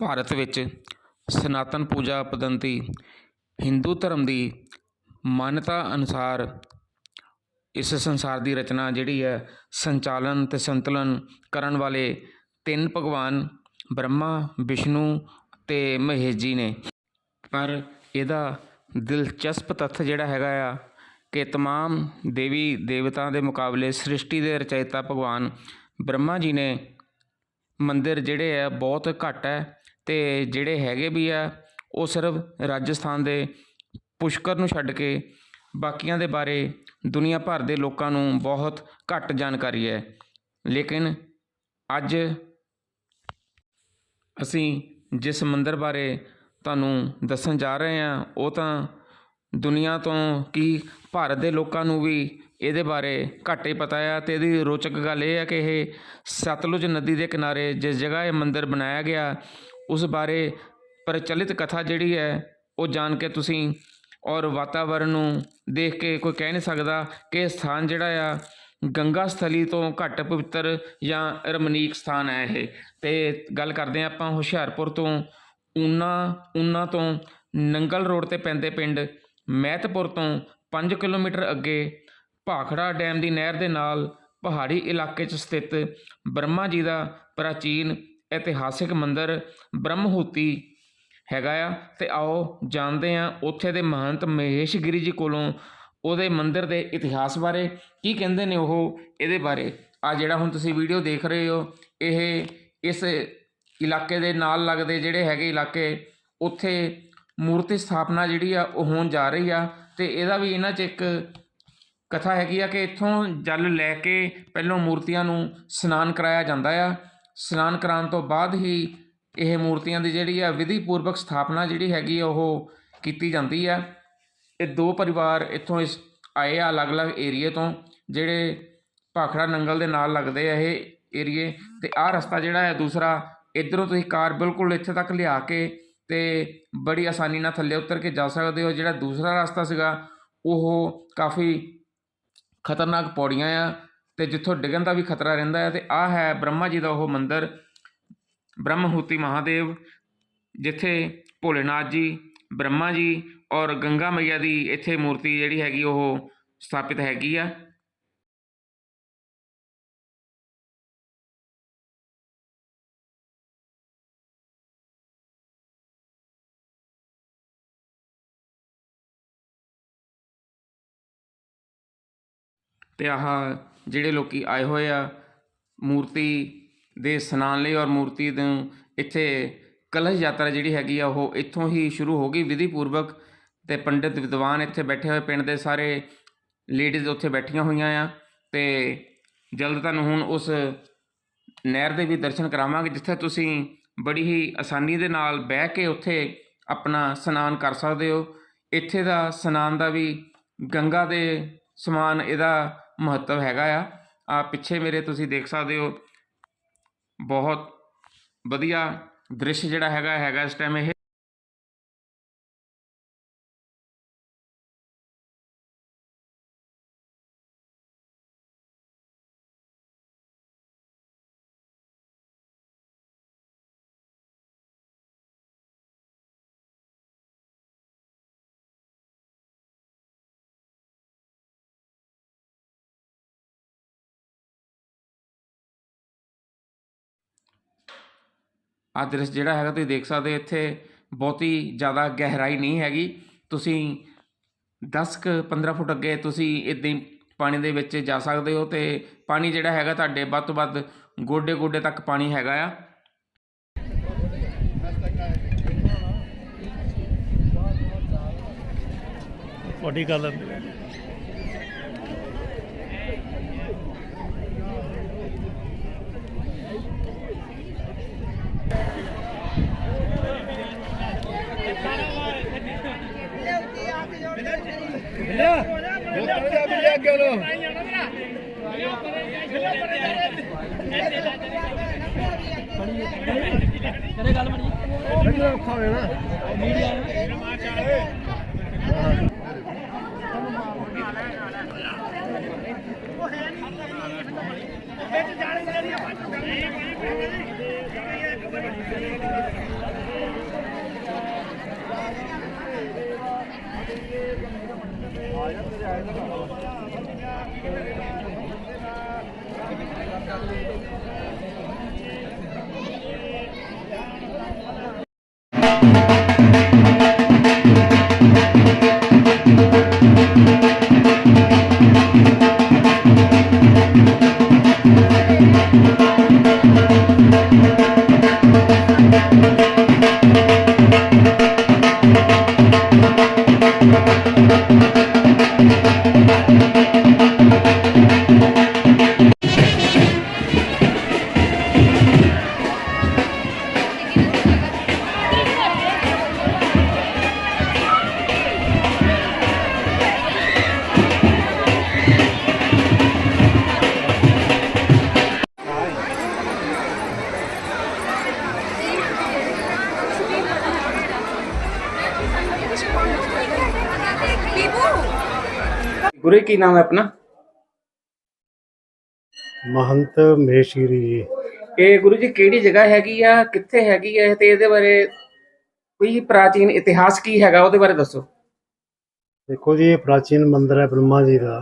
ਭਾਰਤ ਵਿੱਚ ਸਨਾਤਨ ਪੂਜਾ ਪद्धਤੀ ਹਿੰਦੂ ਧਰਮ ਦੀ ਮਾਨਤਾ ਅਨੁਸਾਰ ਇਸ ਸੰਸਾਰ ਦੀ ਰਚਨਾ ਜਿਹੜੀ ਹੈ ਸੰਚਾਲਨ ਅਤੇ ਸੰਤੁਲਨ ਕਰਨ ਵਾਲੇ ਤਿੰਨ ਭਗਵਾਨ ਬ੍ਰਹਮਾ ਵਿਸ਼ਨੂੰ ਅਤੇ ਮਹੇਸ਼ ਜੀ ਨੇ। ਪਰ ਇਹਦਾ ਦਿਲਚਸਪ ਤੱਥ ਜਿਹੜਾ ਹੈਗਾ ਆ ਕਿ ਤਮਾਮ ਦੇਵੀ ਦੇਵਤਾ ਦੇ ਮੁਕਾਬਲੇ ਸ੍ਰਿਸ਼ਟੀ ਦੇ ਰਚయిਤਾ ਭਗਵਾਨ ਬ੍ਰਹਮਾ ਜੀ ਨੇ ਮੰਦਿਰ ਜਿਹੜੇ ਆ ਬਹੁਤ ਘੱਟ ਹੈ ਅਤੇ ਜਿਹੜੇ ਹੈਗੇ ਵੀ ਆ ਉਹ ਸਿਰਫ ਰਾਜਸਥਾਨ ਦੇ ਪੁਸ਼ਕਰ ਨੂੰ ਛੱਡ ਕੇ ਬਾਕੀਆਂ ਦੇ ਬਾਰੇ ਦੁਨੀਆ ਭਰ ਦੇ ਲੋਕਾਂ ਨੂੰ ਬਹੁਤ ਘੱਟ ਜਾਣਕਾਰੀ ਹੈ। ਲੇਕਿਨ ਅੱਜ ਅਸੀਂ ਜਿਸ ਮੰਦਿਰ ਬਾਰੇ ਤੁਹਾਨੂੰ ਦੱਸਣ ਜਾ ਰਹੇ ਹਾਂ ਉਹ ਤਾਂ ਦੁਨੀਆ ਤੋਂ ਕੀ ਭਾਰਤ ਦੇ ਲੋਕਾਂ ਨੂੰ ਵੀ ਇਹਦੇ ਬਾਰੇ ਘੱਟ ਹੀ ਪਤਾ ਆ। ਅਤੇ ਇਹਦੀ ਰੋਚਕ ਗੱਲ ਇਹ ਹੈ ਕਿ ਇਹ ਸਤਲੁਜ ਨਦੀ ਦੇ ਕਿਨਾਰੇ ਜਿਸ ਜਗ੍ਹਾ ਇਹ ਮੰਦਿਰ ਬਣਾਇਆ ਗਿਆ ਉਸ ਬਾਰੇ ਪ੍ਰਚਲਿਤ ਕਥਾ ਜਿਹੜੀ ਹੈ ਉਹ ਜਾਣ ਕੇ ਤੁਸੀਂ ਔਰ ਵਾਤਾਵਰਨ ਨੂੰ ਦੇਖ ਕੇ ਕੋਈ ਕਹਿ ਨਹੀਂ ਸਕਦਾ ਕਿ ਇਹ ਸਥਾਨ ਜਿਹੜਾ ਆ ਗੰਗਾ ਸਥਲੀ ਤੋਂ ਘੱਟ ਪਵਿੱਤਰ ਜਾਂ ਰਮਣੀਕ ਸਥਾਨ ਹੈ ਇਹ। ਅਤੇ ਗੱਲ ਕਰਦੇ ਹਾਂ ਆਪਾਂ ਹੁਸ਼ਿਆਰਪੁਰ ਤੋਂ ਊਨਾ ਤੋਂ ਨੰਗਲ ਰੋਡ 'ਤੇ ਪੈਂਦੇ ਪਿੰਡ ਮਹਿਤਪੁਰ ਤੋਂ 5 ਕਿਲੋਮੀਟਰ ਅੱਗੇ ਭਾਖੜਾ ਡੈਮ ਦੀ ਨਹਿਰ ਦੇ ਨਾਲ ਪਹਾੜੀ ਇਲਾਕੇ 'ਚ ਸਥਿਤ ਬ੍ਰਹਮਾ ਜੀ ਦਾ ਪ੍ਰਾਚੀਨ ਇਤਿਹਾਸਿਕ ਮੰਦਿਰ ਬ੍ਰਹਮਹੂਤੀ ਹੈਗਾ ਆ। ਅਤੇ ਆਓ ਜਾਣਦੇ ਹਾਂ ਉੱਥੇ ਦੇ ਮਹੰਤ ਮਹੇਸ਼ ਗਿਰੀ ਜੀ ਕੋਲੋਂ ਉਹਦੇ ਮੰਦਿਰ ਦੇ ਇਤਿਹਾਸ ਬਾਰੇ ਕੀ ਕਹਿੰਦੇ ਨੇ ਉਹ ਇਹਦੇ ਬਾਰੇ। ਆ ਜਿਹੜਾ ਹੁਣ ਤੁਸੀਂ ਵੀਡੀਓ ਦੇਖ ਰਹੇ ਹੋ ਇਹ ਇਸ ਇਲਾਕੇ ਦੇ ਨਾਲ ਲੱਗਦੇ ਜਿਹੜੇ ਹੈਗੇ ਇਲਾਕੇ ਉੱਥੇ ਮੂਰਤੀ ਸਥਾਪਨਾ ਜਿਹੜੀ ਆ ਉਹ ਹੋਣ ਜਾ ਰਹੀ ਆ। ਅਤੇ ਇਹਦਾ ਵੀ ਇਹਨਾਂ 'ਚ ਇੱਕ ਕਥਾ ਹੈਗੀ ਆ ਕਿ ਇੱਥੋਂ ਜਲ ਲੈ ਕੇ ਪਹਿਲੋਂ ਮੂਰਤੀਆਂ ਨੂੰ ਇਸ਼ਨਾਨ ਕਰਾਇਆ ਜਾਂਦਾ ਆ। ਇਸ਼ਨਾਨ ਕਰਾਉਣ ਤੋਂ ਬਾਅਦ ਹੀ ਇਹ ਮੂਰਤੀਆਂ ਦੀ ਜਿਹੜੀ ਆ ਵਿਧੀ ਪੂਰਵਕ ਸਥਾਪਨਾ ਜਿਹੜੀ ਹੈਗੀ ਉਹ ਕੀਤੀ ਜਾਂਦੀ ਆ। ਇਹ ਦੋ ਪਰਿਵਾਰ ਇੱਥੋਂ ਆਏ ਆ ਅਲੱਗ-ਅਲੱਗ ਏਰੀਏ ਤੋਂ ਜਿਹੜੇ ਭਾਖੜਾ ਨੰਗਲ ਦੇ ਨਾਲ ਲੱਗਦੇ ਆ ਇਹ ਏਰੀਏ। ਅਤੇ ਆਹ ਰਸਤਾ ਜਿਹੜਾ ਹੈ ਦੂਸਰਾ ਇੱਧਰੋਂ ਤੁਸੀਂ ਕਾਰ ਬਿਲਕੁਲ ਇੱਥੇ ਤੱਕ ਲਿਆ ਕੇ ਅਤੇ ਬੜੀ ਆਸਾਨੀ ਨਾਲ ਥੱਲੇ ਉਤਰ ਕੇ ਜਾ ਸਕਦੇ ਹੋ। ਜਿਹੜਾ ਦੂਸਰਾ ਰਸਤਾ ਸੀਗਾ ਉਹ ਕਾਫੀ ਖਤਰਨਾਕ ਪੌੜੀਆਂ ਆ ਅਤੇ ਜਿੱਥੋਂ ਡਿੱਗਣ ਦਾ ਵੀ ਖਤਰਾ ਰਹਿੰਦਾ ਹੈ। ਅਤੇ ਆਹ ਹੈ ਬ੍ਰਹਮਾ ਜੀ ਦਾ ਉਹ ਮੰਦਿਰ ਬ੍ਰਹਮਹੂਤੀ ਮਹਾਦੇਵ ਜਿੱਥੇ ਭੋਲੇਨਾਥ ਜੀ ਬ੍ਰਹਮਾ ਜੀ ਔਰ ਗੰਗਾ ਮਈਆ ਦੀ ਇੱਥੇ ਮੂਰਤੀ ਜਿਹੜੀ ਹੈਗੀ ਉਹ ਸਥਾਪਿਤ ਹੈਗੀ ਆ। ਅਤੇ ਆਹ ਜਿਹੜੇ ਲੋਕ ਆਏ ਹੋਏ ਆ ਮੂਰਤੀ ਦੇ ਇਸ਼ਨਾਨ ਲਈ ਔਰ ਮੂਰਤੀ ਨੂੰ ਇੱਥੇ ਕਲਸ਼ ਯਾਤਰਾ ਜਿਹੜੀ ਹੈਗੀ ਆ ਉਹ ਇੱਥੋਂ ਹੀ ਸ਼ੁਰੂ ਹੋ ਗਈ ਵਿਧੀ ਪੂਰਵਕ। ਅਤੇ ਪੰਡਿਤ ਵਿਦਵਾਨ ਇੱਥੇ ਬੈਠੇ ਹੋਏ ਪਿੰਡ ਦੇ ਸਾਰੇ ਲੇਡੀਜ਼ ਉੱਥੇ ਬੈਠੀਆਂ ਹੋਈਆਂ ਆ। ਅਤੇ ਜਲਦ ਤੁਹਾਨੂੰ ਹੁਣ ਉਸ ਨਹਿਰ ਦੇ ਵੀ ਦਰਸ਼ਨ ਕਰਾਵਾਂਗੇ ਜਿੱਥੇ ਤੁਸੀਂ ਬੜੀ ਹੀ ਆਸਾਨੀ ਦੇ ਨਾਲ ਬਹਿ ਕੇ ਉੱਥੇ ਆਪਣਾ ਇਸ਼ਨਾਨ ਕਰ ਸਕਦੇ ਹੋ। ਇੱਥੇ ਦਾ ਇਸ਼ਨਾਨ ਦਾ ਵੀ ਗੰਗਾ ਦੇ ਸਮਾਨ ਇਹਦਾ ਮਹੱਤਵ ਹੈਗਾ ਆ। ਪਿੱਛੇ ਮੇਰੇ ਤੁਸੀਂ ਦੇਖ ਸਕਦੇ ਹੋ ਬਹੁਤ ਵਧੀਆ ਦ੍ਰਿਸ਼ ਜਿਹੜਾ ਹੈਗਾ ਇਸ ਟਾਈਮ ਇਹ। ਆਹ ਦ੍ਰਿਸ਼ ਜਿਹੜਾ ਹੈਗਾ ਤੁਸੀਂ ਦੇਖ ਸਕਦੇ ਇੱਥੇ ਬਹੁਤੀ ਜ਼ਿਆਦਾ ਗਹਿਰਾਈ ਨਹੀਂ ਹੈਗੀ। ਤੁਸੀਂ 10-15 ਫੁੱਟ ਅੱਗੇ ਤੁਸੀਂ ਇੱਦਾਂ ਹੀ ਪਾਣੀ ਦੇ ਵਿੱਚ ਜਾ ਸਕਦੇ ਹੋ। ਅਤੇ ਪਾਣੀ ਜਿਹੜਾ ਹੈਗਾ ਤੁਹਾਡੇ ਵੱਧ ਤੋਂ ਵੱਧ ਗੋਡੇ ਤੱਕ ਪਾਣੀ ਹੈਗਾ ਆ। ਵੱਡੀ ਗੱਲ ਔਖਾ ਹੋਇਆ ਨਾ ਵਿੱਚ ਜਾਣੇ ਗੁਰੂ ਕੀ ਨਾਮ ਹੈ ਆਪਣਾ? ਮਹੰਤ ਮਹੇਸ਼ਗਿਰੀ ਜੀ। ਇਹ ਗੁਰੂ ਜੀ ਕਿਹੜੀ ਜਗ੍ਹਾ ਹੈਗੀ ਆ, ਕਿੱਥੇ ਹੈਗੀ ਹੈ, ਤੇ ਇਹਦੇ ਬਾਰੇ ਕੋਈ ਪ੍ਰਾਚੀਨ ਇਤਿਹਾਸ ਕੀ ਹੈਗਾ ਉਹਦੇ ਬਾਰੇ ਦੱਸੋ। ਦੇਖੋ ਜੀ, ਇਹ ਪ੍ਰਾਚੀਨ ਮੰਦਿਰ ਹੈ ਬ੍ਰਹਮਾ ਜੀ ਦਾ।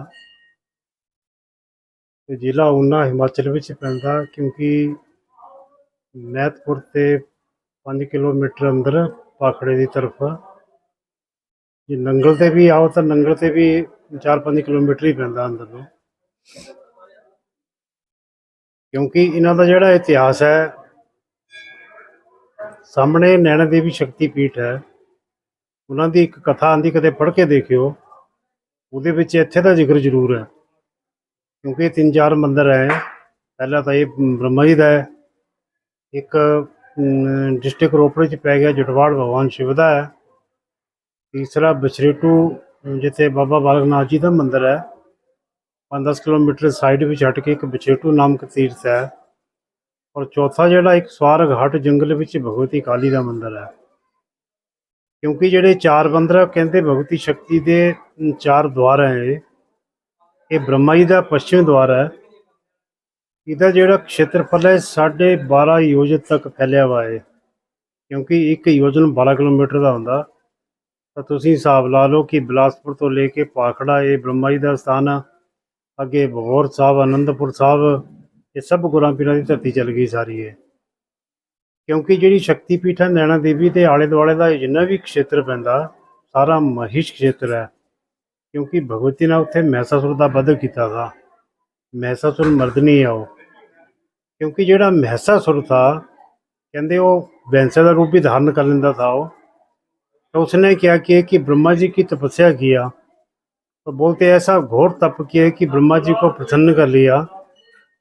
ਤੇ ਜ਼ਿਲ੍ਹਾ ਊਨਾ ਹਿਮਾਚਲ ਵਿੱਚ ਪੈਂਦਾ, ਕਿਉਂਕਿ ਮਹਿਤਪੁਰ ਤੇ 5 ਕਿਲੋਮੀਟਰ ਅੰਦਰ ਪਾਖੜੇ ਦੀ ਤਰਫ। ਜੇ ਨੰਗਲ ਤੇ ਵੀ ਆਓ ਤਾਂ ਨੰਗਲ ਤੇ ਵੀ 4-5 ਕਿਲੋਮੀਟਰ ਹੀ ਪੈਂਦਾ ਅੰਦਰ ਨੂੰ। ਕਿਉਂਕਿ ਇਹਨਾਂ ਦਾ ਜਿਹੜਾ ਇਤਿਹਾਸ ਹੈ, ਸਾਹਮਣੇ ਨੈਣਾ ਦੇਵੀ ਸ਼ਕਤੀ ਪੀਠ ਹੈ, ਉਹਨਾਂ ਦੀ ਇੱਕ ਕਥਾ ਆਂਦੀ, ਕਦੇ ਪੜ੍ਹ ਕੇ ਦੇਖਿਓ। ਉਹਦੇ ਵਿੱਚ ਇੱਥੇ ਦਾ ਜ਼ਿਕਰ ਜ਼ਰੂਰ ਹੈ, ਕਿਉਂਕਿ 3-4 ਮੰਦਿਰ ਹੈ। ਪਹਿਲਾ ਤਾਂ ਇਹ ਬ੍ਰਹਮਾ ਜੀ ਦਾ ਹੈ, ਇੱਕ ਡਿਸਟ੍ਰਿਕਟ ਰੋਪੜ 'ਚ ਪੈ ਗਿਆ ਜਟਵਾੜ ਭਗਵਾਨ ਸ਼ਿਵ ਦਾ ਹੈ, ਤੀਸਰਾ ਬਛਰੇਟੂ ਜਿੱਥੇ ਬਾਬਾ ਬਾਲਕ ਨਾਥ ਜੀ ਦਾ ਮੰਦਿਰ ਹੈ। 5-10 ਕਿਲੋਮੀਟਰ ਸਾਈਡ ਵਿੱਚ ਹਟ ਕੇ ਇੱਕ ਬਛੇਟੂ ਨਾਮਕ ਤੀਰਥ ਹੈ। ਔਰ ਚੌਥਾ ਜਿਹੜਾ ਇੱਕ ਸਵਾਰਗ ਹਟ ਜੰਗਲ ਵਿੱਚ ਭਗਵਤੀ ਕਾਲੀ ਦਾ ਮੰਦਿਰ ਹੈ। ਕਿਉਂਕਿ ਜਿਹੜੇ 4 ਮੰਦਿਰ ਕਹਿੰਦੇ ਭਗਵਤੀ ਸ਼ਕਤੀ ਦੇ 4 ਦੁਆਰ ਹੈ। ਇਹ ਬ੍ਰਹਮਾ ਜੀ ਦਾ ਪੱਛਮੀ ਦੁਆਰ ਹੈ। ਇਹਦਾ ਜਿਹੜਾ ਖੇਤਰਫਲ ਹੈ 12.5 ਯੋਜਨ ਤੱਕ ਫੈਲਿਆ ਹੋਇਆ ਹੈ। ਕਿਉਂਕਿ ਇੱਕ ਯੋਜਨ 12 ਕਿਲੋਮੀਟਰ ਦਾ ਹੁੰਦਾ, ਤਾਂ ਤੁਸੀਂ ਹਿਸਾਬ ਲਾ ਲਓ ਕਿ ਬਿਲਾਸਪੁਰ ਤੋਂ ਲੈ ਕੇ ਪਾਖੜਾ ਇਹ ਬ੍ਰਹਮਾ ਜੀ ਦਾ ਸਥਾਨ ਆ। ਅੱਗੇ ਬਹੌਰ ਸਾਹਿਬ, ਅਨੰਦਪੁਰ ਸਾਹਿਬ, ਇਹ ਸਭ ਗੁਰਾਂ ਪੀਰਾਂ ਦੀ ਧਰਤੀ ਚੱਲ ਗਈ ਸਾਰੀ ਇਹ। ਕਿਉਂਕਿ ਜਿਹੜੀ ਸ਼ਕਤੀ ਪੀਠ ਹੈ ਨੈਣਾ ਦੇਵੀ ਦੇ ਆਲੇ ਦੁਆਲੇ ਦਾ ਜਿੰਨਾ ਵੀ ਖੇਤਰ ਪੈਂਦਾ ਸਾਰਾ ਮਹਿਸ਼ ਖੇਤਰ ਹੈ। ਕਿਉਂਕਿ ਭਗਵਤੀ ਨੇ ਉੱਥੇ ਮਹਿਸਾਸੁਰ ਦਾ ਵਧ ਕੀਤਾ ਤਾ। ਮਹਿਸਾਸੁਰ ਮਰਦਨੀ ਆ ਉਹ। ਕਿਉਂਕਿ ਜਿਹੜਾ ਮਹਿਸਾਸੁਰ ਥਾ, ਕਹਿੰਦੇ ਉਹ ਵੈਂਸੇ ਦਾ रूप भी धारण कर लेता था वो। तो उसने क्या किया कि ब्रह्मा जी की तपस्या किया, तो बोलते ऐसा घोर तप किया कि ब्रह्मा जी को प्रसन्न कर लिया।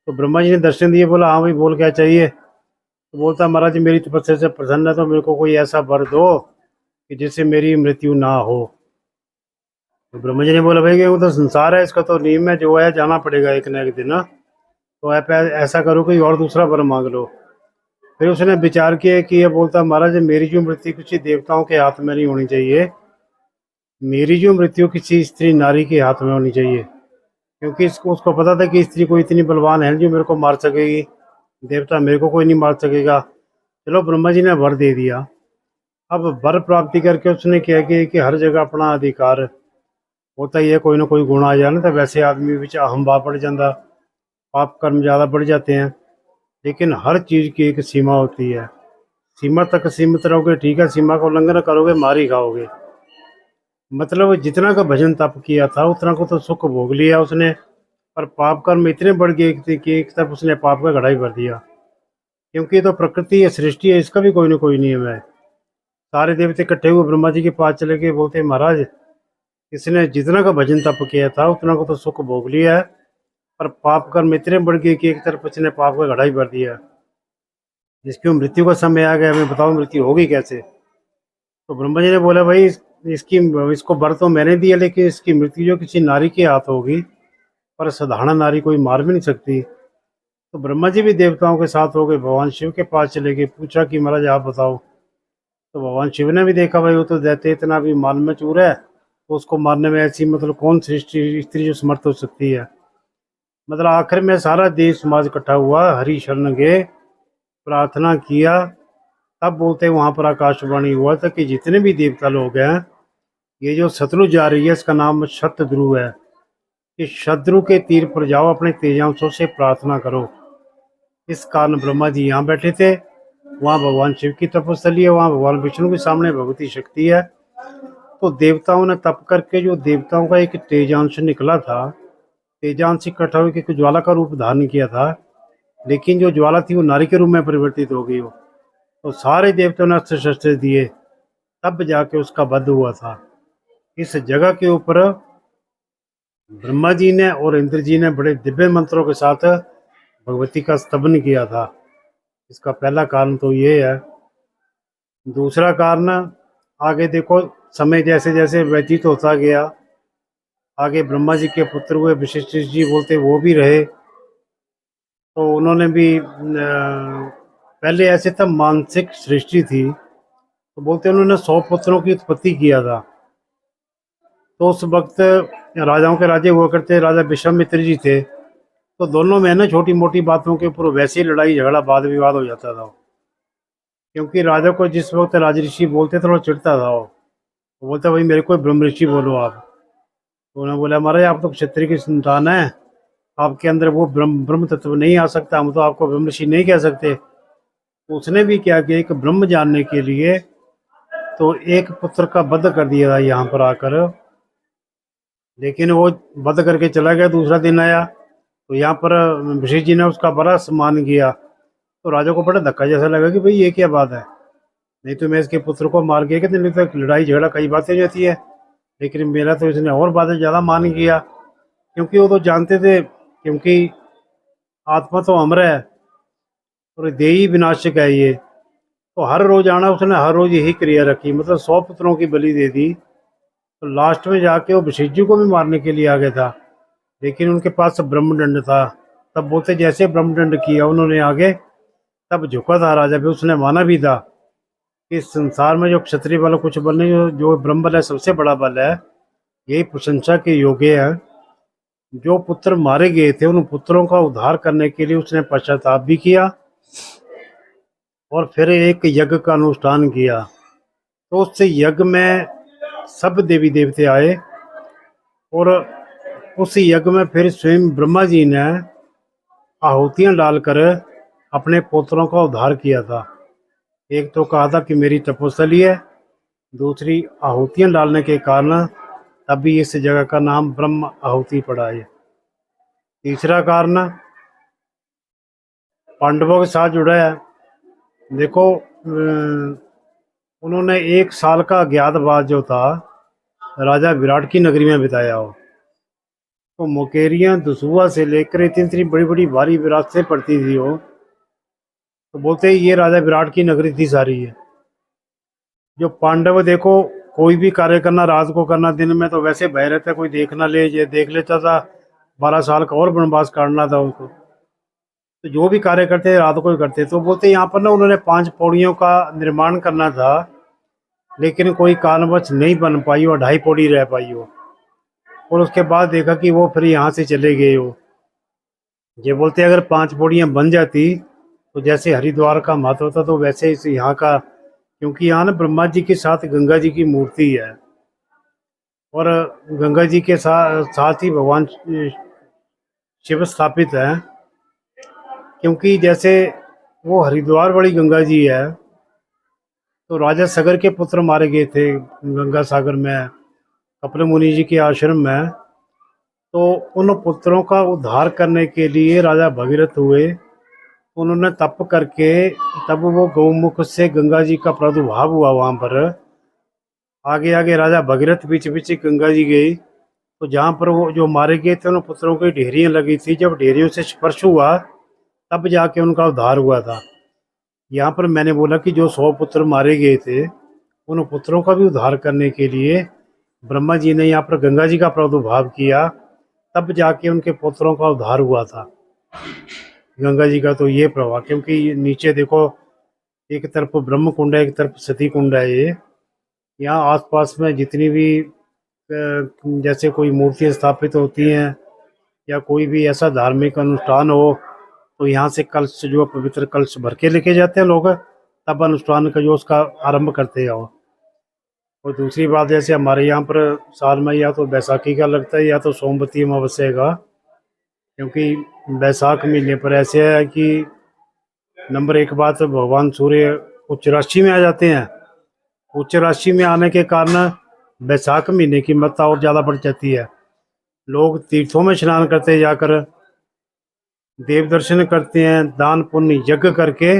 तो ब्रह्मा जी ने दर्शन दिए, बोला हाँ भाई बोल क्या चाहिए। तो बोलता महाराज जी मेरी तपस्या से प्रसन्न है, तो मेरे को कोई ऐसा वर दो कि जिससे मेरी मृत्यु ना हो। तो ब्रह्मा जी ने बोला भाई कि वो तो संसार है, इसका तो नियम है, जो है जाना पड़ेगा एक न एक दिन ना। तो ऐसा करो कोई और दूसरा वर मांग लो। फिर उसने विचार किया कि ये बोलता महाराज मेरी जो मृत्यु किसी देवताओं के हाथ में नहीं होनी चाहिए, मेरी जो मृत्यु किसी स्त्री नारी के हाथ में होनी चाहिए। क्योंकि उसको पता था कि स्त्री कोई इतनी बलवान है जो मेरे को मार सकेगी, देवता मेरे को कोई नहीं मार सकेगा। चलो ब्रह्मा जी ने वर दे दिया। अब वर प्राप्ति करके उसने क्या किया कि हर जगह अपना अधिकार होता ही है, कोई ना कोई गुण आ जाए ना, तो वैसे आदमी विच अहम भाव बढ़ जाता, पाप कर्म ज़्यादा बढ़ जाते हैं। लेकिन हर चीज़ की एक सीमा होती है, सीमा तक सीमित रहोगे ठीक है, सीमा का उल्लंघन करोगे मार ही खाओगे। मतलब जितना का भजन तप किया था उतना को तो सुख भोग लिया उसने, पर पाप कर्म इतने बढ़ गए कि एक तरफ उसने पाप का घड़ा ही भर दिया। क्योंकि ये तो प्रकृति है, सृष्टि है, इसका भी कोई ना कोई नियम है। सारे देवते इकट्ठे हुए ब्रह्मा जी के पास चले गए, बोलते महाराज इसने जितना का भजन तप किया था उतना को तो सुख भोग लिया है, पर पाप कर्म इतने बढ़ गए कि एक तरफ इसने पाप का घड़ा ही भर दिया। जिसकी मृत्यु का समय आ गया, हमें बताओ मृत्यु होगी कैसे। तो ब्रह्मा जी ने बोला भाई इसको वर तो मैंने दिया, लेकिन इसकी मृत्यु जो किसी नारी के हाथ होगी, पर साधारण नारी कोई मार भी नहीं सकती। तो ब्रह्मा जी भी देवताओं के साथ हो गए, भगवान शिव के पास चले गए, पूछा कि महाराज आप बताओ। तो भगवान शिव ने भी देखा भाई वो तो दैत्य इतना भी मान में चूर है, तो उसको मारने में ऐसी मतलब कौन सृष्टि स्त्री जो समर्थ हो सकती है। मतलब आखिर में सारा देश समाज इकट्ठा हुआ, हरि शरण गए, प्रार्थना किया, तब बोलते वहाँ पर आकाशवाणी हुआ था कि जितने भी देवता लोग हैं, ये जो सतलुज जा रही है इसका नाम शतद्रु है, कि शत्रु के तीर पर जाओ, अपने तेजांशों से प्रार्थना करो। इस कारण ब्रह्मा जी यहाँ बैठे थे। वहाँ भगवान शिव की तपस्थली है, वहाँ भगवान विष्णु के सामने भगवती शक्ति है। तो देवताओं ने तप करके जो देवताओं का एक तेजांश निकला था, तेजांश इकट्ठा होकर एक ज्वाला का रूप धारण किया था, लेकिन जो ज्वाला थी वो नारी के रूप में परिवर्तित हो गई हो। तो सारे देवताओं ने अस्त्र शस्त्र दिए, तब जाके उसका वध हुआ था। इस जगह के ऊपर ब्रह्मा जी ने और इंद्र जी ने बड़े दिव्य मंत्रों के साथ भगवती का स्तवन किया था। इसका पहला कारण तो ये है। दूसरा कारण, आगे देखो समय जैसे जैसे व्यतीत होता गया, आगे ब्रह्मा जी के पुत्र हुए वशिष्ठ जी बोलते वो भी रहे। तो उन्होंने भी पहले ऐसे था मानसिक सृष्टि थी, तो बोलते उन्होंने 100 पुत्रों की उत्पत्ति किया था। तो उस वक्त राजाओं के राजे हुआ करते, राजा विश्वामित्र जी थे। तो दोनों में ना छोटी मोटी बातों के ऊपर वैसे ही लड़ाई झगड़ा वाद विवाद हो जाता था, क्योंकि राजा को जिस वक्त राजऋषि बोलते थे वो चिढ़ता था। वो बोलता भाई मेरे को ब्रह्म ऋषि बोलो आप। तो उन्होंने बोला महाराज आप तो क्षत्रिय की संतान है, आपके अंदर वो ब्रह्म तत्व नहीं आ सकता, हम तो आपको ब्रह्म ऋषि नहीं कह सकते। तो उसने भी क्या किया, एक ब्रह्म जानने के लिए तो एक पुत्र का वध कर दिया था यहाँ पर आकर, लेकिन वो वध करके चला गया। दूसरा दिन आया तो यहाँ पर वशिष्ठ जी ने उसका बड़ा सम्मान किया। तो राजा को बड़ा धक्का जैसा लगा कि भाई ये क्या बात है, नहीं तो मैं इसके पुत्र को मार के नहीं तो लड़ाई झगड़ा कई बातें हो जाती है, लेकिन मेरा तो इसने और बातें ज़्यादा मान किया। क्योंकि वो तो जानते थे, क्योंकि आत्मा तो अमर है और देही विनाशक है ये। तो हर रोज आना, उसने हर रोज यही क्रिया रखी, मतलब 100 पुत्रों की बलि दे दी। तो लास्ट में जाके वो वशिष्ठ जी को भी मारने के लिए आ गया था, लेकिन उनके पास ब्रह्मदंड था। तब बोलते जैसे ब्रह्मदंड किया उन्होंने आगे, तब झुका था राजा भी, उसने माना भी था कि इस संसार में जो क्षत्रिय बल कुछ बल नहीं, जो ब्रह्म बल है सबसे बड़ा बल है। यही प्रशंसा के योग्य है। जो पुत्र मारे गए थे उन पुत्रों का उद्धार करने के लिए उसने पश्चाताप भी किया और फिर एक यज्ञ का अनुष्ठान किया। तो उस यज्ञ में सब देवी देवते आए और उस यज्ञ में फिर स्वयं ब्रह्मा जी ने आहुतियां डालकर अपने पुत्रों का उद्धार किया था। एक तो कहा था कि मेरी तपस्थली है, दूसरी आहुतियां डालने के कारण तभी इस जगह का नाम ब्रह्म आहुति पड़ा है। तीसरा कारण पांडवों के साथ जुड़ा है। देखो उन्होंने 1 साल का अज्ञातवास जो था राजा विराट की नगरी में बिताया हो। तो मुकेरियां दसुआ से लेकर इतनी बड़ी बड़ी भारी विरासतें पड़ती थी हो। तो बोलते ये राजा विराट की नगरी थी सारी है। जो पांडव देखो कोई भी कार्य करना रात को करना, दिन में तो वैसे भय रहता, कोई देख ना ले, ये देख लेता था 12 साल का और वनवास काटना था उनको। तो जो भी कार्य करते रात को ही करते। तो बोलते यहाँ पर ना उन्होंने 5 पौड़ियों का निर्माण करना था, लेकिन कोई कारणवश नहीं बन पाई, वो 2.5 पौड़ी रह पाई हो। और उसके बाद देखा कि वो फिर यहाँ से चले गए हो। ये बोलते अगर 5 पौड़ियाँ बन जाती तो जैसे हरिद्वार का महत्व होता तो वैसे इस यहाँ का, क्योंकि यहाँ ना ब्रह्मा जी के साथ गंगा जी की मूर्ति है और गंगा जी के साथ ही भगवान शिव स्थापित है। क्योंकि जैसे वो हरिद्वार वाली गंगा जी है, तो राजा सगर के पुत्र मारे गए थे गंगा सागर में कपिल मुनि जी के आश्रम में। तो उन पुत्रों का उद्धार करने के लिए राजा भगीरथ हुए। उन्होंने तप करके तब वो गौमुख से गंगा जी का प्रादुर्भाव हुआ वहाँ पर। आगे आगे राजा भगीरथ पीछे पीछे गंगा जी गई। तो जहाँ पर वो जो मारे गए थे उन पुत्रों की ढेरियाँ लगी थी, जब ढेरियों से स्पर्श हुआ तब जाके उनका उद्धार हुआ था। यहाँ पर मैंने बोला कि जो 100 पुत्र मारे गए थे उन पुत्रों का भी उद्धार करने के लिए ब्रह्मा जी ने यहाँ पर गंगा जी का प्रादुर्भाव किया, तब जाके उनके पुत्रों का उद्धार हुआ था। गंगा जी का तो ये प्रभाव, क्योंकि नीचे देखो एक तरफ ब्रह्म कुंड है, एक तरफ सती कुंड है। ये यहाँ आसपास में जितनी भी जैसे कोई मूर्तियाँ स्थापित होती हैं या कोई भी ऐसा धार्मिक अनुष्ठान हो, तो यहाँ से कलश जो पवित्र कलश भर के लेके जाते हैं लोग तब अनुष्ठान का जो उसका आरंभ करते हो। और दूसरी बात, जैसे हमारे यहाँ पर साल में या तो बैसाखी का लगता है या तो सोमवती अमावस्या का, क्योंकि बैसाख महीने पर ऐसे है कि नंबर एक बात, भगवान सूर्य उच्च राशि में आ जाते हैं। उच्च राशि में आने के कारण बैसाख महीने की महत्ता और ज़्यादा बढ़ जाती है। लोग तीर्थों में स्नान करते जाकर देव दर्शन करते हैं, दान पुण्य यज्ञ करके।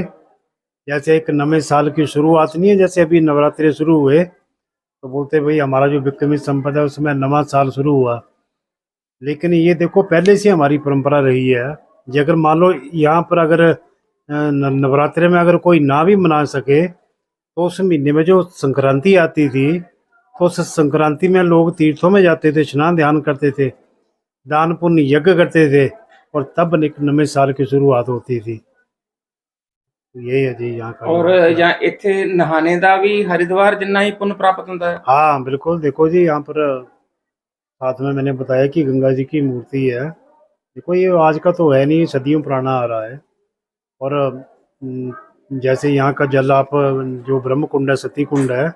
जैसे एक नवे साल की शुरुआत नहीं है, जैसे अभी नवरात्रि शुरू हुए तो बोलते भाई हमारा जो विक्रमी संपदा है उसमें नवा साल शुरू हुआ। लेकिन ये देखो पहले से हमारी परंपरा रही है। कि अगर मान लो यहाँ पर अगर नवरात्रि में अगर कोई ना भी मना सके तो उस महीने में जो संक्रांति आती थी तो उस संक्रांति में लोग तीर्थों में जाते थे, स्नान ध्यान करते थे, दान पुण्य यज्ञ करते थे और तब एक नवे साल की शुरुआत होती थी। यही है जी यहाँ का। और ਜਾਂ ਇੱਥੇ ਨਹਾਣੇ ਦਾ ਵੀ हरिद्वार जितना ही पुण्य प्राप्त होता है। हाँ बिल्कुल, देखो जी यहाँ पर साथ में मैंने बताया कि गंगा जी की मूर्ति है। देखो ये आज का तो है नहीं, सदियों पुराना आ रहा है। और जैसे यहाँ का जल आप जो ब्रह्म कुंड है, सती कुंड है,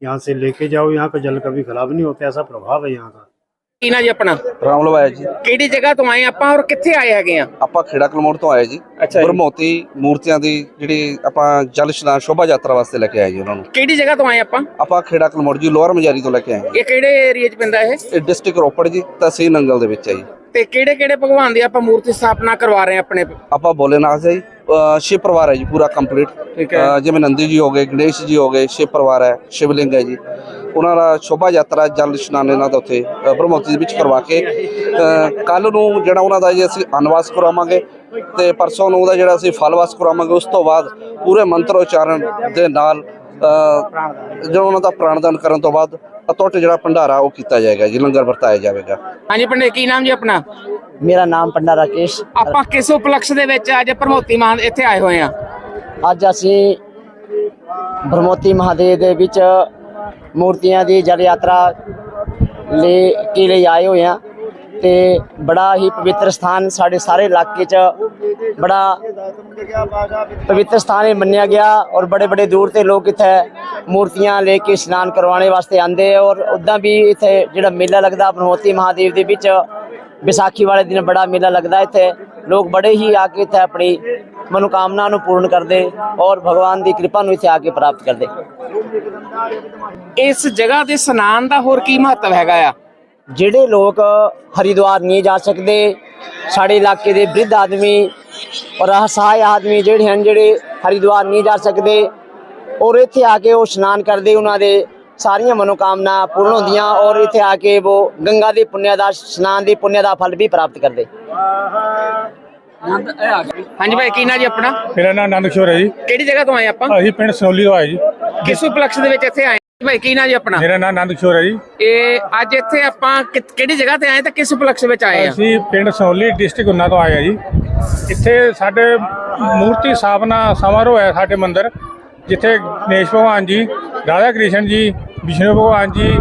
यहाँ से लेके जाओ, यहाँ का जल कभी खराब नहीं होता, ऐसा प्रभाव है यहाँ का। ਕੀ ਨਾ ਜੀ ਆਪਣਾ? ਰਾਮ ਲਵਾਇਆ ਜੀ। ਕਿਹੜੀ ਜਗ੍ਹਾ ਤੋਂ ਆਏ ਆਪਾਂ ਔਰ ਕਿੱਥੇ ਆਏ ਹੈਗੇ ਆ? ਆਪਾਂ ਖੇੜਾ ਕਲਮੋੜ ਤੋਂ ਆਏ ਜੀ। ਅੱਛਾ ਜੀ। ਬਰਮੋਤੀ ਮੂਰਤੀਆਂ ਦੀ ਜਿਹੜੀ ਆਪਾਂ ਜਲ ਇਸ਼ਨਾਨ ਸ਼ੋਭਾ ਯਾਤਰਾ ਵਾਸਤੇ ਲੈ ਕੇ ਆਏ ਜੀ ਉਹਨਾਂ ਨੂੰ। ਕਿਹੜੀ ਜਗ੍ਹਾ ਤੋਂ ਆਏ ਆਪਾਂ? ਆਪਾਂ ਖੇੜਾ ਕਲਮੋੜ ਜੀ ਲੋਅਰ ਮਜਾਰੀ ਤੋਂ ਲੈ ਕੇ ਆਏ ਹਾਂ। ਇਹ ਕਿਹੜੇ ਏਰੀਆ 'ਚ ਪੈਂਦਾ ਇਹ? ਇਹ ਡਿਸਟ੍ਰਿਕਟ ਰੋਪੜ ਜੀ, ਤਹਿਸੀਲ ਨੰਗਲ ਦੇ ਵਿੱਚ ਹੈ ਜੀ। ਤੇ ਕਿਹੜੇ ਕਿਹੜੇ ਭਗਵਾਨ ਦੀ ਆਪਾਂ ਮੂਰਤੀ ਸਥਾਪਨਾ ਕਰਵਾ ਰਹੇ ਆ ਆਪਣੇ? ਆਪਾਂ भोलेनाथ है जी, शिव परिवार है जी पूरा कंप्लीट। ठीक है। जिवें नंदी जी हो गए, गणेश जी हो गए, शिव परिवार है, शिवलिंग है जी। ਉਹਨਾਂ ਦਾ ਸ਼ੋਭਾ ਯਾਤਰਾ ਜਲ ਇਸ਼ਨਾਨ ਇਹਨਾਂ ਦਾ ਉੱਥੇ ਬਰਮੋਤੀ ਦੇ ਵਿੱਚ ਕਰਵਾ ਕੇ ਕੱਲ ਨੂੰ ਜਿਹੜਾ ਉਹਨਾਂ ਦਾ ਜੀ ਅਸੀਂ ਅਨਵਾਸ ਕਰਵਾਵਾਂਗੇ ਤੇ ਪਰਸੋਂ ਨੂੰ ਉਹਦਾ ਜਿਹੜਾ ਅਸੀਂ ਫਲਵਾਸ ਕਰਵਾਵਾਂਗੇ। ਉਸ ਤੋਂ ਬਾਅਦ ਪੂਰੇ ਮੰਤਰ ਉਚਾਰਨ ਦੇ ਨਾਲ ਜਿਹੜਾ ਉਹਨਾਂ ਦਾ ਪ੍ਰਾਣਦਾਨ ਕਰਨ ਤੋਂ ਬਾਅਦ ਅਤੁੱਟ ਜਿਹੜਾ ਭੰਡਾਰਾ ਉਹ ਕੀਤਾ ਜਾਏਗਾ ਜੀ, ਲੰਗਰ ਵਰਤਾਇਆ ਜਾਵੇਗਾ। ਹਾਂਜੀ ਪੰਡਿਤ, ਕੀ ਨਾਮ ਜੀ ਆਪਣਾ? ਮੇਰਾ ਨਾਮ ਪੰਡਾ ਰਾਕੇਸ਼। ਆਪਾਂ ਕਿਸ ਉਪਲਕਸ਼ ਦੇ ਵਿੱਚ ਅੱਜ ਭਰਮੋਤੀ ਮਾਂ ਇੱਥੇ ਆਏ ਹੋਏ ਆ? ਅੱਜ ਅਸੀਂ ਭਰਮੋਤੀ ਮਹਾਦੇਵ ਦੇ ਵਿੱਚ ਮੂਰਤੀਆਂ ਦੀ ਜਲ ਯਾਤਰਾ ਲਈ ਆਏ ਹੋਏ ਹਾਂ ਤੇ ਬੜਾ ਹੀ ਪਵਿੱਤਰ ਸਥਾਨ ਸਾਡੇ ਸਾਰੇ ਇਲਾਕੇ 'ਚ ਬੜਾ ਪਵਿੱਤਰ ਸਥਾਨ ਇਹ ਮੰਨਿਆ ਗਿਆ ਔਰ ਬੜੇ ਬੜੇ ਦੂਰ ਤੇ ਲੋਕ ਇੱਥੇ ਮੂਰਤੀਆਂ ਲੈ ਕੇ ਇਸ਼ਨਾਨ ਕਰਵਾਉਣੇ ਵਾਸਤੇ ਆਉਂਦੇ। ਔਰ ਉੱਦਾਂ ਵੀ ਇੱਥੇ ਜਿਹੜਾ ਮੇਲਾ ਲੱਗਦਾ ਭਰਮੋਤੀ ਮਹਾਦੇਵ ਦੇ ਵਿੱਚ ਵਿਸਾਖੀ ਵਾਲੇ ਦਿਨ ਬੜਾ ਮੇਲਾ ਲੱਗਦਾ। ਇੱਥੇ ਲੋਕ ਬੜੇ ਹੀ ਆ ਕੇ ਇੱਥੇ ਆਪਣੀ ਮਨੋਕਾਮਨਾ ਨੂੰ ਪੂਰਨ ਕਰਦੇ ਔਰ ਭਗਵਾਨ ਦੀ ਕਿਰਪਾ ਨੂੰ ਇੱਥੇ ਆ ਕੇ ਪ੍ਰਾਪਤ ਕਰਦੇ। ਇਸ ਜਗ੍ਹਾ ਦੇ ਇਸ਼ਨਾਨ ਦਾ ਹੋਰ ਕੀ ਮਹੱਤਵ ਹੈਗਾ ਆ? ਜਿਹੜੇ ਲੋਕ ਹਰਿਦੁਆਰ ਨਹੀਂ ਜਾ ਸਕਦੇ, ਸਾਡੇ ਇਲਾਕੇ ਦੇ ਬ੍ਰਿਧ ਆਦਮੀ ਔਰ ਅਸਹਾय ਆਦਮੀ ਜਿਹੜੇ ਹਨ, ਜਿਹੜੇ ਹਰਿਦੁਆਰ ਨਹੀਂ ਜਾ ਸਕਦੇ ਔਰ ਇੱਥੇ ਆ ਕੇ ਉਹ ਇਸ਼ਨਾਨ ਕਰਦੇ, ਉਹਨਾਂ ਦੇ ਸਾਰੀਆਂ ਮਨੋਕਾਮਨਾ ਪੂਰਨ ਹੁੰਦੀਆਂ ਔਰ ਇੱਥੇ ਆ ਕੇ ਉਹ ਗੰਗਾ ਦੇ ਪੁੰਨਿਆ ਦਾ ਇਸ਼ਨਾਨ ਦੇ ਪੁੰਨਿਆ ਦਾ ਫਲ ਵੀ ਪ੍ਰਾਪਤ ਕਰਦੇ। ਹਾਂਜੀ ਭਾਈ, ਕੀ ਨਾਂ ਜੀ ਆਪਣਾ? ਮੇਰਾ ਨਾਮ ਆਨੰਦ ਕਿਸ਼ੋਰ ਹੈ ਜੀ। ਕਿਹੜੀ ਜਗ੍ਹਾ ਤੋਂ ਆਏ ਆਪਾਂ? ਅਸੀਂ ਪਿੰਡ ਸਨੌਲੀ ਤੋਂ ਆਏ ਜੀ। ਕਿਸ ਉਪਲਕਸ਼ ਦੇ ਵਿੱਚ ਇੱਥੇ ਆਏ ਭਾਈ? ਕੀ ਨਾਂ ਜੀ ਆਪਣਾ? ਮੇਰਾ ਨਾਮ ਆਨੰਦ ਕਿਸ਼ੋਰ ਹੈ ਜੀ। ਇਹ ਅੱਜ ਇੱਥੇ ਆਪਾਂ ਕਿਹੜੀ ਜਗ੍ਹਾ ਤੇ ਆਏ ਤੇ ਕਿਸ ਉਪਲਕਸ਼ ਵਿੱਚ ਆਏ ਆ? ਅਸੀਂ ਪਿੰਡ ਸਨੌਲੀ ਡਿਸਟ੍ਰਿਕਟ ਉਨਾ ਤੋਂ ਆਏ ਆ ਜੀ। ਇੱਥੇ ਸਾਡੇ ਮੂਰਤੀ ਸਥਾਪਨਾ ਸਮਾਰੋਹ ਹੈ ਸਾਡੇ ਮੰਦਿਰ, ਜਿੱਥੇ ਗਣੇਸ਼ ਭਗਵਾਨ ਜੀ, ਰਾਧਾ ਕ੍ਰਿਸ਼ਨ ਜੀ, ਵਿਸ਼ਨੂੰ ਭਗਵਾਨ ਜੀ,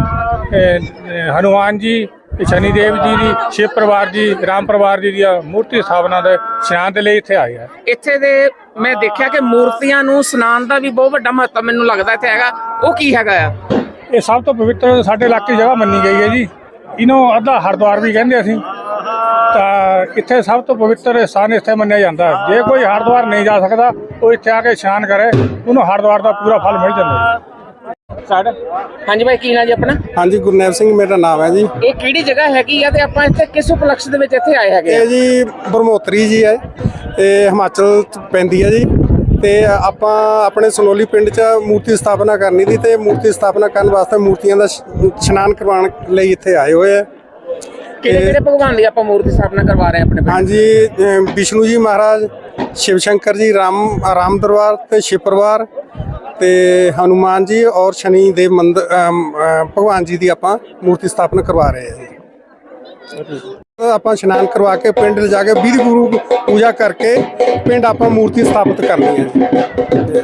ਹਨੂਮਾਨ ਜੀ, ਸ਼ਨੀ ਦੇਵ ਜੀ ਦੀ, ਸ਼ਿਵ ਪਰਿਵਾਰ ਜੀ, ਰਾਮ ਪਰਿਵਾਰ ਜੀ ਦੀ ਮੂਰਤੀ ਸਥਾਪਨਾ ਦੇ ਇਸ਼ਨਾਨ ਦੇ ਲਈ ਇੱਥੇ ਆਏ ਆ। ਇੱਥੇ ਦੇ ਮੈਂ ਦੇਖਿਆ ਕਿ ਮੂਰਤੀਆਂ ਨੂੰ ਇਸ਼ਨਾਨ ਦਾ ਵੀ ਬਹੁਤ ਵੱਡਾ ਮਹੱਤਵ ਮੈਨੂੰ ਲੱਗਦਾ ਇੱਥੇ ਹੈਗਾ। ਉਹ ਕੀ ਹੈਗਾ ਆ? ਇਹ ਸਭ ਤੋਂ ਪਵਿੱਤਰ ਸਾਡੇ ਇਲਾਕੇ ਦੀ ਜਗ੍ਹਾ ਮੰਨੀ ਗਈ ਹੈ ਜੀ। ਇਹਨੂੰ ਅੱਧਾ ਹਰਿਦੁਆਰ ਵੀ ਕਹਿੰਦੇ ਅਸੀਂ। ਤਾਂ ਇੱਥੇ ਸਭ ਤੋਂ ਪਵਿੱਤਰ ਸਥਾਨ ਇੱਥੇ ਮੰਨਿਆ ਜਾਂਦਾ। ਜੇ ਕੋਈ ਹਰਿਦੁਆਰ ਨਹੀਂ ਜਾ ਸਕਦਾ ਉਹ ਇੱਥੇ ਆ ਕੇ ਇਸ਼ਨਾਨ ਕਰੇ, ਉਹਨੂੰ ਹਰਿਦੁਆਰ ਦਾ ਪੂਰਾ ਫਲ ਮਿਲ ਜਾਂਦਾ। ਹਾਂਜੀ ਭਾਈ, ਕੀ ਨਾਂ ਜੀ ਆਪਣਾ? ਹਾਂਜੀ, ਗੁਰਨੈਬ ਸਿੰਘ ਮੇਰਾ ਨਾਮ ਹੈ ਜੀ। ਇਹ ਕਿਹੜੀ ਜਗ੍ਹਾ ਹੈਗੀ ਆ ਤੇ ਆਪਾਂ ਇੱਥੇ ਕਿਸ ਉਪਲਕਸ਼ ਦੇ ਵਿੱਚ ਇੱਥੇ ਆਏ ਹੈਗੇ? ਇਹ ਜੀ ਬਰਮੋਤਰੀ ਜੀ ਹੈ, ਇਹ ਹਿਮਾਚਲ 'ਚ ਪੈਂਦੀ ਹੈ ਜੀ। ਤੇ ਆਪਾਂ ਆਪਣੇ ਸਨੌਲੀ ਪਿੰਡ 'ਚ ਮੂਰਤੀ ਸਥਾਪਨਾ ਕਰਨੀ ਸੀ ਤੇ ਮੂਰਤੀ ਸਥਾਪਨਾ ਕਰਨ ਵਾਸਤੇ ਮੂਰਤੀਆਂ ਦਾ ਇਸ਼ਨਾਨ ਕਰਵਾਉਣ ਲਈ ਇੱਥੇ ਆਏ ਹੋਏ ਆ। ਕਿਹੜੇ ਭਗਵਾਨ ਦੀ ਆਪਾਂ ਮੂਰਤੀ ਸਥਾਪਨਾ ਕਰਵਾ ਰਹੇ ਆਪਣੇ ਪਿੰਡ? ਹਾਂਜੀ, ਵਿਸ਼ਨੂੰ ਜੀ ਮਹਾਰਾਜ, शिव शंकर जी, राम दरबार ते शिव परिवार ते हनुमान जी और शनि देव मंदिर भगवान जी की आप मूर्ति स्थापना करवा रहे हैं। आप स्नान करवा के पिंड ले जाके विधि पूर्वक पूजा करके पिंड आप मूर्ति स्थापित करनी है।